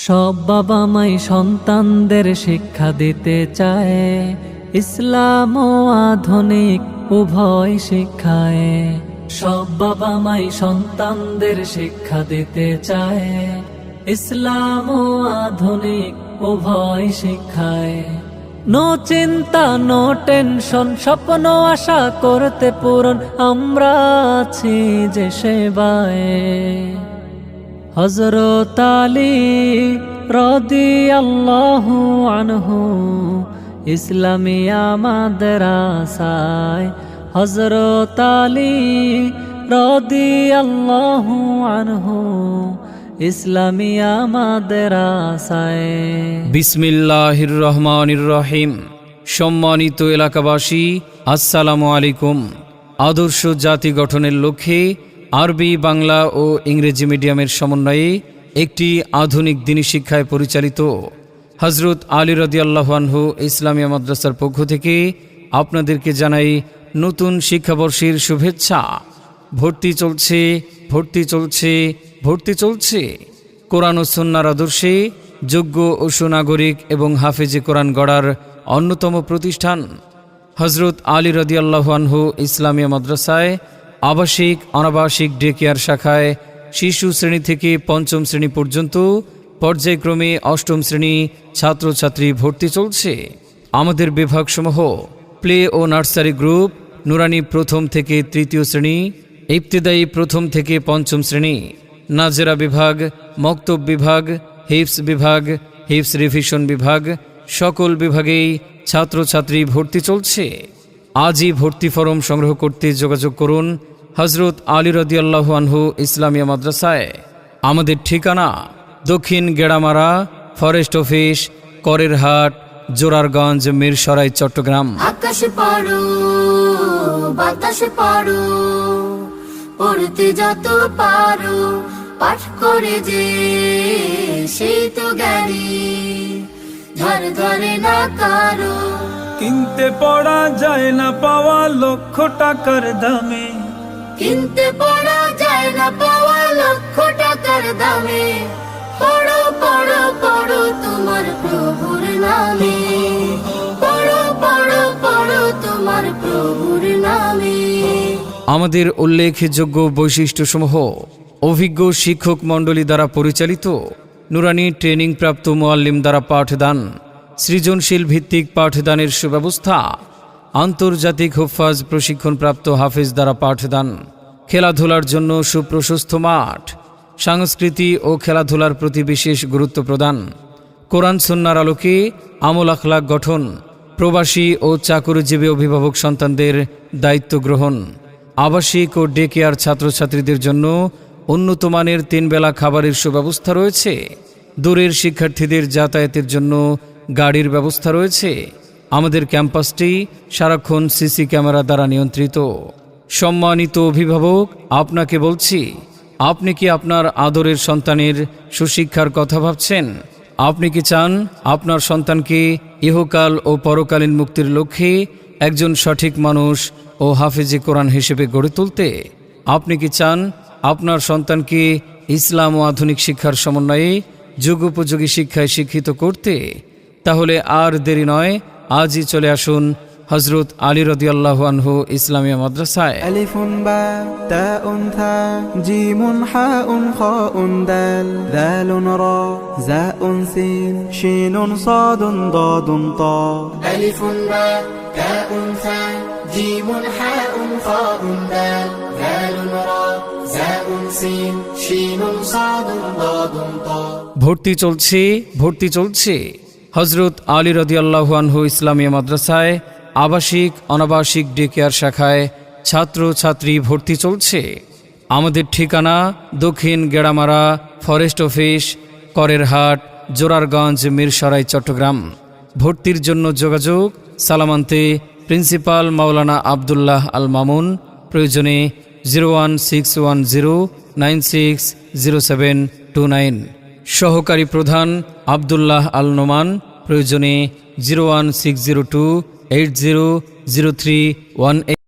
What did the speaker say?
সব বাবা মাই সন্তানদের শিক্ষা দিতে চায়, ইসলাম ও আধুনিক উভয় শিক্ষায়। সব বাবা মাই সন্তানদের শিক্ষা দিতে চায়, ইসলাম ও আধুনিক উভয় শিক্ষায়। নো চিন্তা নো টেনশন, স্বপ্ন আশা করতে পূরণ, আমরা আছি যে সেবায়। হযরত আলী রাদিয়াল্লাহু আনহু ইসলামিয়া মাদ্রাসায়। হযরত আলী রাদিয়াল্লাহু আনহু ইসলামিয়া মাদ্রাসায়। বিসমিল্লাহির রহমানির রহিম। সম্মানিত এলাকাবাসী, আসসালামু আলাইকুম। আদর্শ জাতি গঠনের লক্ষ্যে আরবি, বাংলা ও ইংরেজি মিডিয়ামের সমন্বয়ে একটি আধুনিক দ্বীনি শিক্ষায় পরিচালিত হযরত আলী রাদিয়াল্লাহু আনহু ইসলামিয়া মাদ্রাসার পক্ষ থেকে আপনাদেরকে জানাই নতুন শিক্ষাবর্ষের শুভেচ্ছা। ভর্তি চলছে, ভর্তি চলছে, ভর্তি চলছে। কোরআন ও সুন্নাহর আদর্শে যোগ্য ও সুনাগরিক এবং হাফেজে কোরআন গড়ার অন্যতম প্রতিষ্ঠান হযরত আলী রাদিয়াল্লাহু আনহু ইসলামিয়া মাদ্রাসায় আবাসিক, অনাবাসিক ডে কেয়ার শাখায় শিশু শ্রেণী থেকে পঞ্চম শ্রেণী পর্যন্ত পর্যায়ক্রমে অষ্টম শ্রেণী ছাত্রছাত্রী ভর্তি চলছে। আমাদের বিভাগসমূহ: প্লে ও নার্সারি গ্রুপ, নুরানি প্রথম থেকে তৃতীয় শ্রেণী, ইবতেদায়ী প্রথম থেকে পঞ্চম শ্রেণী, নাজেরা বিভাগ, মক্তব বিভাগ, হিফজ বিভাগ, হিফজ রিভিশন বিভাগ, সকল বিভাগেই ছাত্রছাত্রী ভর্তি চলছে। আজই ভর্তি ফরম সংগ্রহ করতে যোগাযোগ করুন হযরত আলী রাদিয়াল্লাহু আনহু ইসলামিয়া মাদ্রাসায়। আমাদের ঠিকানা দক্ষিণ গেড়ামারা, ফরেস্ট অফিস, করের হাট, জোরারগঞ্জ, মিরসরাই, চট্টগ্রাম। আকাশে পড়ো, বাতাসে পড়ো, পড়তে যত পারো, পাঠ করে যে সেই তো জ্ঞানী, ধার ধরে না কারো। কিনতে পড়া যায় না পাওয়া লক্ষ টাকার দামে, কিনতে পড়া যায় না পাওয়া লক্ষ টাকার দামে। পড়ো পড়ো পড়ো তোমার প্রভুর নামে, পড়ো পড়ো পড়ো তোমার প্রভুর নামে। আমাদের উল্লেখযোগ্য বৈশিষ্ট্যসমূহ: অভিজ্ঞ শিক্ষক মণ্ডলী দ্বারা পরিচালিত, নুরানি ট্রেনিং প্রাপ্ত মুআল্লিম দ্বারা পাঠদান, সৃজনশীল ভিত্তিক পাঠদানের সুব্যবস্থা, আন্তর্জাতিক হুফাজ প্রশিক্ষণপ্রাপ্ত হাফেজ দ্বারা পাঠদান, খেলাধুলার জন্য সুপ্রশস্ত মাঠ, সংস্কৃতি ও খেলাধুলার প্রতি বিশেষ গুরুত্ব প্রদান, কোরআন সুন্নাহর আলোকে আমল আখলাক গঠন, প্রবাসী ও চাকুরিজীবী অভিভাবক সন্তানদের দায়িত্ব গ্রহণ, আবাসিক ও ডে কেয়ার ছাত্রছাত্রীদের জন্য উন্নত মানের 3 বেলা খাবারের সুব্যবস্থা রয়েছে। দূরের শিক্ষার্থীদের যাতায়াতের জন্য গাড়ির ব্যবস্থা রয়েছে। আমাদের ক্যাম্পাসটি সারাক্ষণ সিসি ক্যামেরা দ্বারা নিয়ন্ত্রিত। সম্মানিত অভিভাবক, আপনাকে বলছি, আপনি কি আপনার আদরের সন্তানের সুশিক্ষার কথা ভাবছেন? আপনি কি চান আপনার সন্তানকে ইহকাল ও পরকালীন মুক্তির লক্ষ্যে একজন সঠিক মানুষ ও হাফেজে কোরআন হিসেবে গড়ে তুলতে? আপনি কি চান আপনার সন্তানকে ইসলাম ও আধুনিক শিক্ষার সমন্বয়ে যুগোপযোগী শিক্ষায় শিক্ষিত করতে? তাহলে আর দেরি নয়, আজই চলে আসুন হযরত আলী রাদিয়াল্লাহু আনহু ইসলামিয়া মাদ্রাসায়। আলিফুন বা তাউন থা জিমুন হাউন খাউন দাল দালুন রা জাউন সিন শিনুন সাদুন দাদুন তা। আলিফুন বা তাউন থা জিমুন হাউন খাউন দাল দালুন রা জাউন সিন শিনুন সাদুন দাদুন তা। ভর্তি চলছে, ভর্তি চলছে। হযরত আলী রাদিয়াল্লাহু আনহু ইসলামিয়া মাদ্রাসায় আবাসিক, অনাবাসিক ডে কেয়ার শাখায় ছাত্রছাত্রী ভর্তি চলছে। আমাদের ঠিকানা দক্ষিণ গেড়ামারা, ফরেস্ট অফিস, করের হাট, জোরারগঞ্জ, মিরসরাই, চট্টগ্রাম। ভর্তির জন্য যোগাযোগ সালামান্তে প্রিন্সিপাল মাওলানা আবদুল্লাহ আল মামুন, প্রয়োজনে 01610960729, সহকারী প্রধান আবদুল্লাহ আল নোমান, প্রয়োজনে 01602800318।